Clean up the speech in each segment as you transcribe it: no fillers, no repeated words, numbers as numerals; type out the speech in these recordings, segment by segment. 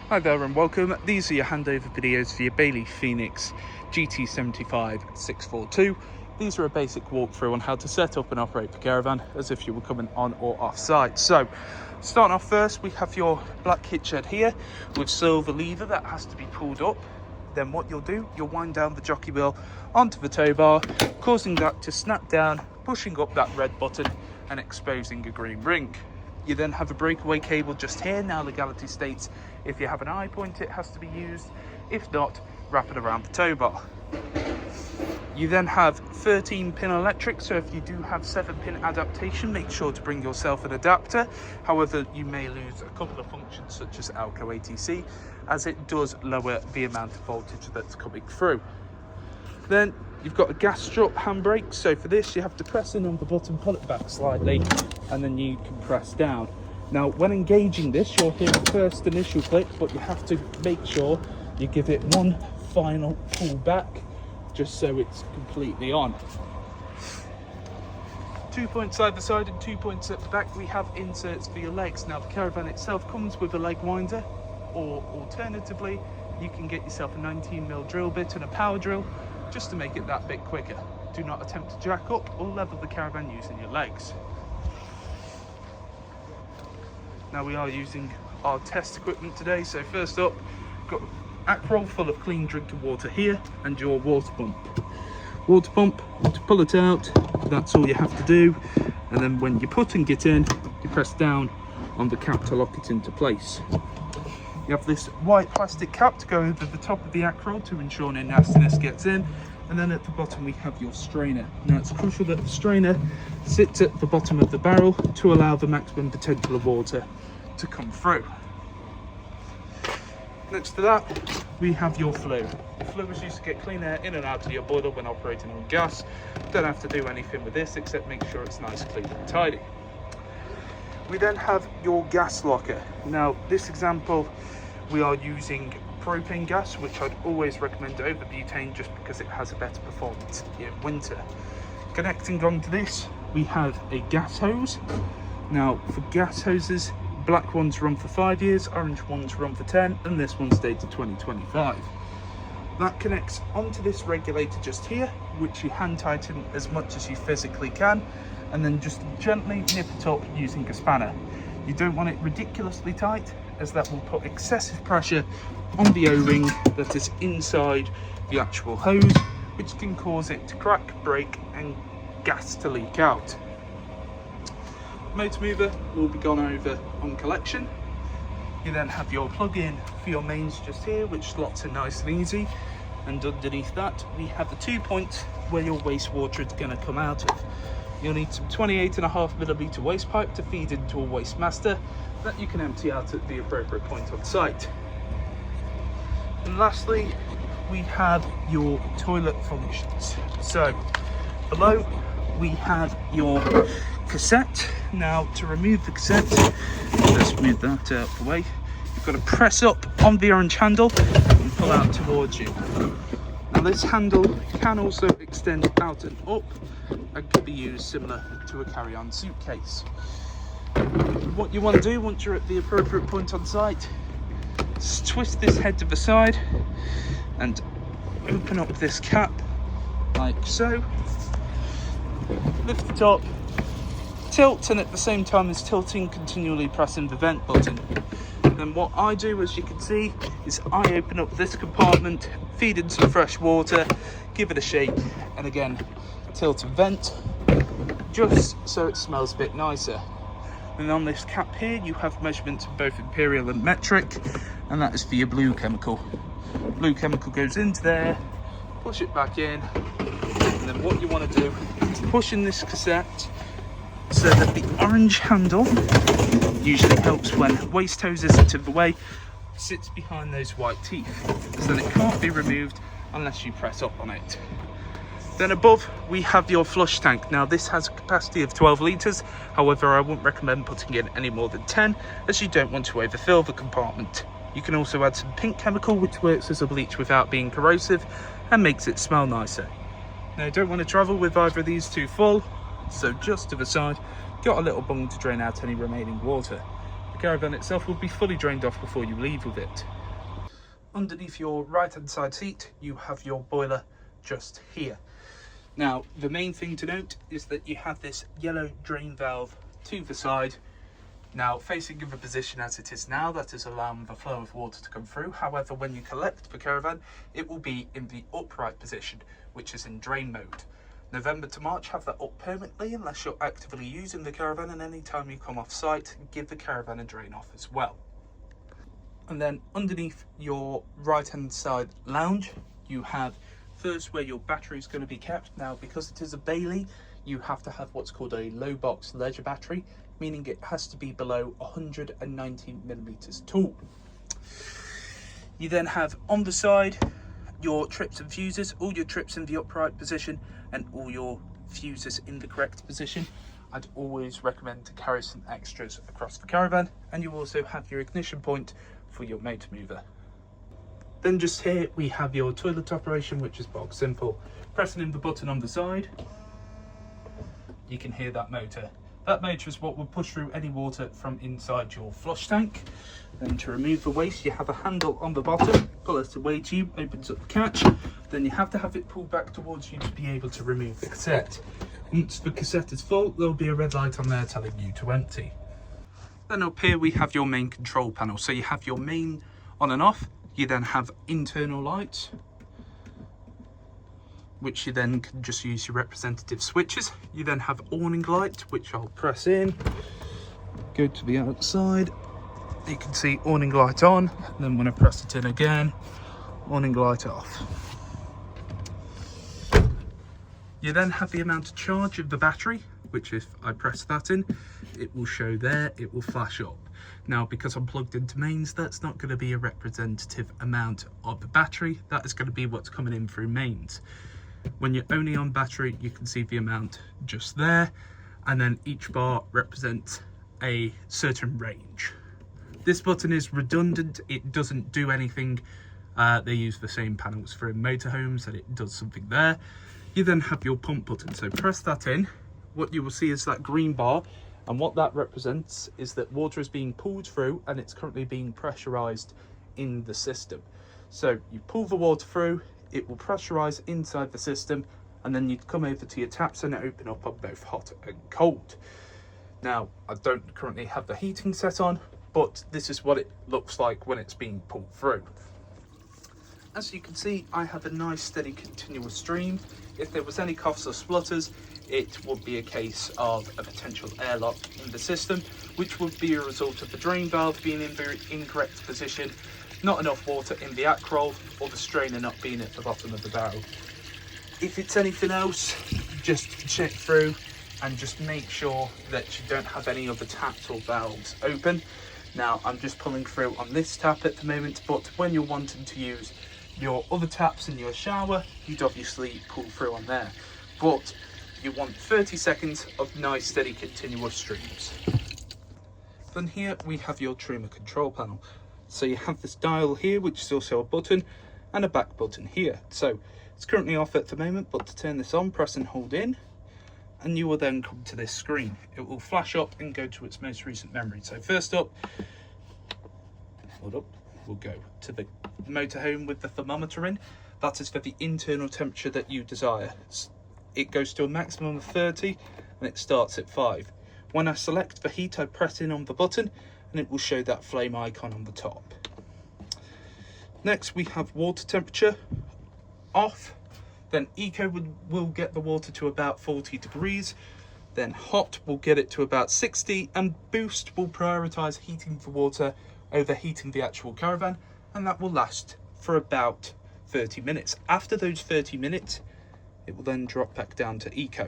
Hi there and welcome. These are your handover videos for your Bailey Phoenix gt75 642. These are a basic walkthrough on how to set up and operate the caravan as if you were coming on or off site. So starting off first, we have your black hitch head here with silver lever that has to be pulled up. Then what you'll do, you'll wind down the jockey wheel onto the tow bar, causing that to snap down, pushing up that red button and exposing a green ring. You then have a breakaway cable just here. Now legality states if you have an eye point it has to be used, if not, wrap it around the tow bar. You then have 13-pin electric, so if you do have 7-pin adaptation, make sure to bring yourself an adapter. However, you may lose a couple of functions such as ALCO ATC, as it does lower the amount of voltage that's coming through. Then you've got a gas strut handbrake, so for this you have to press in on the button, pull it back slightly, and then you can press down. Now when engaging this, you'll hear the first initial click, but you have to make sure you give it one final pull back, just so it's completely on. 2 points either side and 2 points at the back, we have inserts for your legs. Now the caravan itself comes with a leg winder, or alternatively, you can get yourself a 19mm drill bit and a power drill, just to make it that bit quicker. Do not attempt to jack up or level the caravan using your legs. Now we are using our test equipment today, so first up, got an Acroll full of clean drinking water here and your water pump. Water pump, to pull it out, that's all you have to do, and then when you're putting it in, you press down on the cap to lock it into place. You have this white plastic cap to go over the top of the Acroll to ensure no nastiness gets in, and then at the bottom we have your strainer. Now it's crucial that the strainer sits at the bottom of the barrel to allow the maximum potential of water to come through. Next to that we have your flue. The flue is used to get clean air in and out of your boiler when operating on gas. Don't have to do anything with this except make sure it's nice, clean and tidy. We then have your gas locker. Now this example we are using propane gas, which I'd always recommend over butane just because it has a better performance in winter. Connecting onto this we have a gas hose. Now for gas hoses, black ones run for 5 years, orange ones run for 10, and this one's dated 2025. That connects onto this regulator just here, which you hand tighten as much as you physically can, and then just gently nip it up using a spanner. You don't want it ridiculously tight, as that will put excessive pressure on the O-ring that is inside the actual hose, which can cause it to crack, break, and gas to leak out. Motor mover will be gone over on collection. You then have your plug-in for your mains just here, which slots in nice and easy, and underneath that we have the 2 points where your wastewater is going to come out of. You'll need some 28.5mm waste pipe to feed into a waste master that you can empty out at the appropriate point on site. And lastly, we have your toilet functions. So below we have your cassette. Now to remove the cassette, let's move that out of the way. You've got to press up on the orange handle and pull out towards you. Now this handle can also extend out and up and can be used similar to a carry-on suitcase. What you want to do once you're at the appropriate point on site is twist this head to the side and open up this cap like so. Lift the top, tilt, and at the same time as tilting, continually pressing the vent button. Then what I do, as you can see, is I open up this compartment, feed in some fresh water, give it a shake, and again tilt and vent, just so it smells a bit nicer. And on this cap here you have measurements of both imperial and metric, and that is for your blue chemical. Blue chemical goes into there, push it back in, and then what you want to do is push in this cassette so that the orange handle usually helps when waste hose isn't in the way, sits behind those white teeth, so then it can't be removed unless you press up on it. Then above we have your flush tank. Now this has a capacity of 12 litres, however I wouldn't recommend putting in any more than 10 as you don't want to overfill the compartment. You can also add some pink chemical which works as a bleach without being corrosive and makes it smell nicer. Now you don't want to travel with either of these too full, so just to the side, got a little bung to drain out any remaining water. The caravan itself will be fully drained off before you leave with it. underneath your right hand side seat, you have your boiler just here. Now, the main thing to note is that you have this yellow drain valve to the side. Now, facing in the position as it is now, that is allowing the flow of water to come through. However, when you collect the caravan, it will be in the upright position, which is in drain mode. November to March, have that up permanently unless you're actively using the caravan, and any time you come off site, give the caravan a drain off as well. And then underneath your right hand side lounge, you have first where your battery is going to be kept. Now, because it is a Bailey, you have to have what's called a low box leisure battery, meaning it has to be below 190 millimeters tall. You then have on the side your trips and fuses, all your trips in the upright position and all your fuses in the correct position. I'd always recommend to carry some extras across the caravan, and you also have your ignition point for your motor mover. Then just here we have your toilet operation, which is box simple. Pressing in the button on the side, you can hear that motor. That motor is what will push through any water from inside your flush tank. Then to remove the waste, you have a handle on the bottom. Pull it away tube, opens up the catch. Then you have to have it pulled back towards you to be able to remove the cassette. Once the cassette is full, there'll be a red light on there telling you to empty. Then up here we have your main control panel. So you have your main on and off. You then have internal lights, which you then can just use your representative switches. You then have awning light, which I'll press in, go to the outside. You can see awning light on, and then when I press it in again, awning light off. You then have the amount of charge of the battery, which if I press that in, it will show there, it will flash up. Now, because I'm plugged into mains, that's not going to be a representative amount of the battery. That is going to be what's coming in through mains. When you're only on battery, you can see the amount just there, and then each bar represents a certain range. This button is redundant, it doesn't do anything. They use the same panels for in motorhomes, and it does something there. You then have your pump button, so press that in. What you will see is that green bar, and what that represents is that water is being pulled through and it's currently being pressurized in the system. So you pull the water through, it will pressurize inside the system, and then you'd come over to your taps and open up on both hot and cold. Now, I don't currently have the heating set on, but this is what it looks like when it's being pulled through. As you can see, I have a nice steady continuous stream. If there was any coughs or splutters, it would be a case of a potential airlock in the system, which would be a result of the drain valve being in the incorrect position, not enough water in the acroll, or the strainer not being at the bottom of the barrel. If it's anything else, just check through and just make sure that you don't have any other taps or valves open. Now, I'm just pulling through on this tap at the moment, but when you're wanting to use your other taps in your shower, you'd obviously pull through on there. But you want 30 seconds of nice steady continuous streams. Then here we have your trimmer control panel. So you have this dial here, which is also a button, and a back button here. So it's currently off at the moment, but to turn this on, press and hold in, and you will then come to this screen. It will flash up and go to its most recent memory. So first up, hold up, we'll go to the motorhome with the thermometer in. That is for the internal temperature that you desire. It goes to a maximum of 30 and it starts at 5. When I select the heat, I press in on the button and it will show that flame icon on the top. Next we have water temperature off. Then eco will get the water to about 40 degrees. Then hot will get it to about 60, and boost will prioritize heating the water over heating the actual caravan, and that will last for about 30 minutes. After those 30 minutes, it will then drop back down to eco.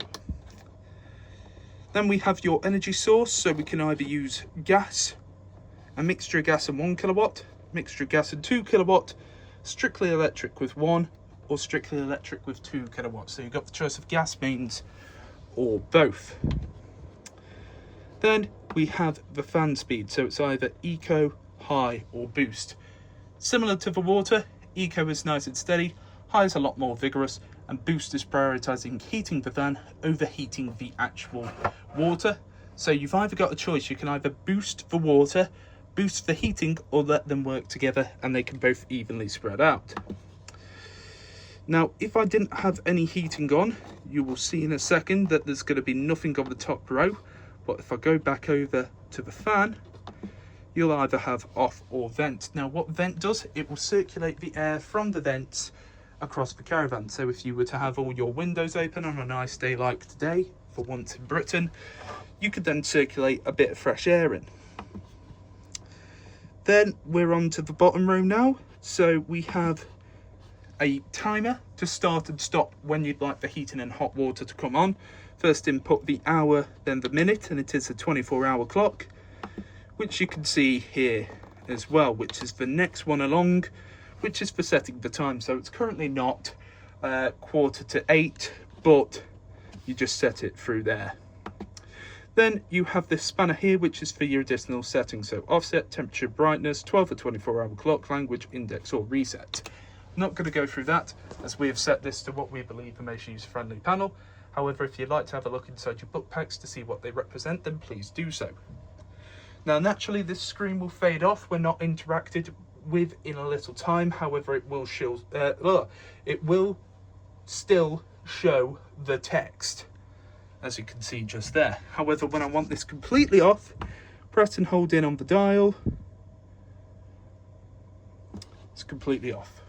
Then we have your energy source, so we can either use gas, a mixture of gas and 1 kilowatt, mixture of gas and 2 kilowatt, strictly electric with 1, or strictly electric with 2 kilowatts. So you've got the choice of gas mains or both. Then we have the fan speed, so it's either eco, high or boost. Similar to the water, eco is nice and steady, high is a lot more vigorous, and boost is prioritizing heating the van over heating the actual water. So you've either got a choice, you can either boost the water boost the heating or let them work together, and they can both evenly spread out. Now, if I didn't have any heating on, you will see in a second that there's going to be nothing on the top row. But if I go back over to the fan, you'll either have off or vent. Now, what vent does, it will circulate the air from the vents across the caravan. So if you were to have all your windows open on a nice day like today, for once in Britain, you could then circulate a bit of fresh air in. Then we're on to the bottom row now. So we have a timer to start and stop when you'd like the heating and hot water to come on. First input the hour, then the minute, and it is a 24-hour clock, which you can see here as well, which is the next one along, which is for setting the time. So it's currently not 7:45, but you just set it through there. Then you have this spanner here, which is for your additional settings. So offset, temperature, brightness, 12 or 24-hour clock, language, index, or reset. I'm not going to go through that, as we have set this to what we believe the most user-friendly panel. However, if you'd like to have a look inside your book packs to see what they represent, then please do so. Now, naturally, this screen will fade off when not interacted with in a little time. However, it will still show the text, as you can see just there. However, when I want this completely off, press and hold in on the dial. It's completely off.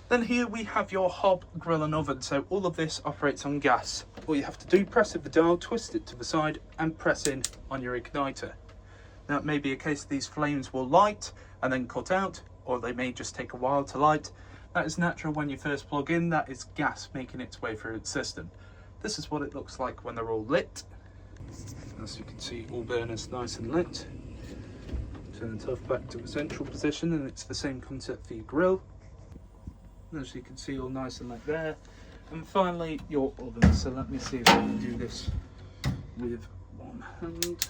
Then here we have your hob, grill and oven. So all of this operates on gas. All you have to do, press at the dial, twist it to the side and press in on your igniter. Now it may be a case these flames will light and then cut out, or they may just take a while to light. That is natural when you first plug in. That is gas making its way through its system. This is what it looks like when they're all lit. As you can see, all burners nice and lit. Turn it off back to the central position, and it's the same concept for your grill. As you can see, all nice and lit there. And finally, your oven. So let me see if I can do this with one hand.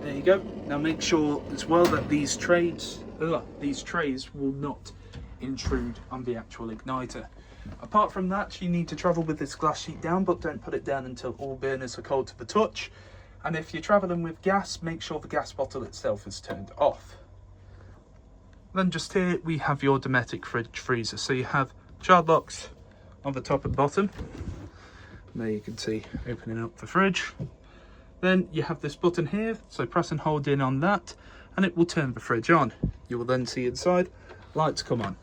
There you go. Now make sure as well that these trays will not intrude on the actual igniter. Apart from that, you need to travel with this glass sheet down, but don't put it down until all burners are cold to the touch. And if you're traveling with gas, make sure the gas bottle itself is turned off. Then just here we have your Dometic fridge freezer. So you have child locks on the top and bottom. And there you can see opening up the fridge. Then you have this button here, so press and hold in on that and it will turn the fridge on. You will then see inside, lights come on.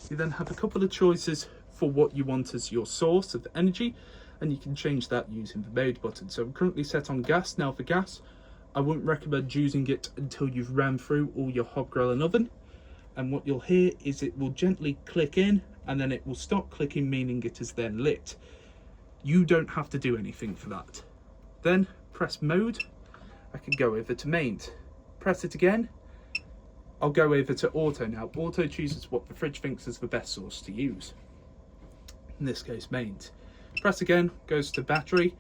You then have a couple of choices for what you want as your source of energy, and you can change that using the mode button. So I'm currently set on gas. Now for gas, I wouldn't recommend using it until you've ran through all your hob, grill and oven. And what you'll hear is it will gently click in and then it will stop clicking, meaning it is then lit. You don't have to do anything for that. Then press mode. I can go over to mains. Press it again. I'll go over to auto now. Auto chooses what the fridge thinks is the best source to use. In this case, mains. Press again, goes to battery,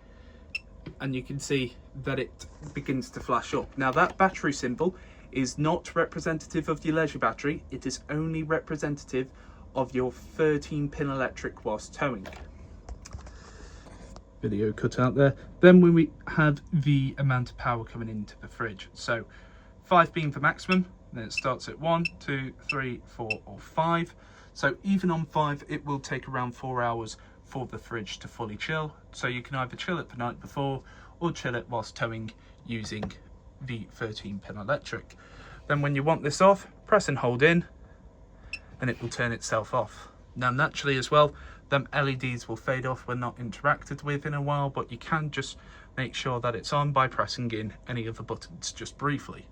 and you can see that it begins to flash up. Now that battery symbol is not representative of your leisure battery. It is only representative of your 13-pin electric whilst towing. Video cut out there. Then when we have the amount of power coming into the fridge, so 5 being the maximum, then it starts at 1, 2, 3, 4 or 5. So even on 5 it will take around 4 hours for the fridge to fully chill. So you can either chill it the night before or chill it whilst towing using the 13-pin electric. Then when you want this off, press and hold in and it will turn itself off. Now naturally as well, them LEDs will fade off when not interacted with in a while, but you can just make sure that it's on by pressing in any of the buttons just briefly.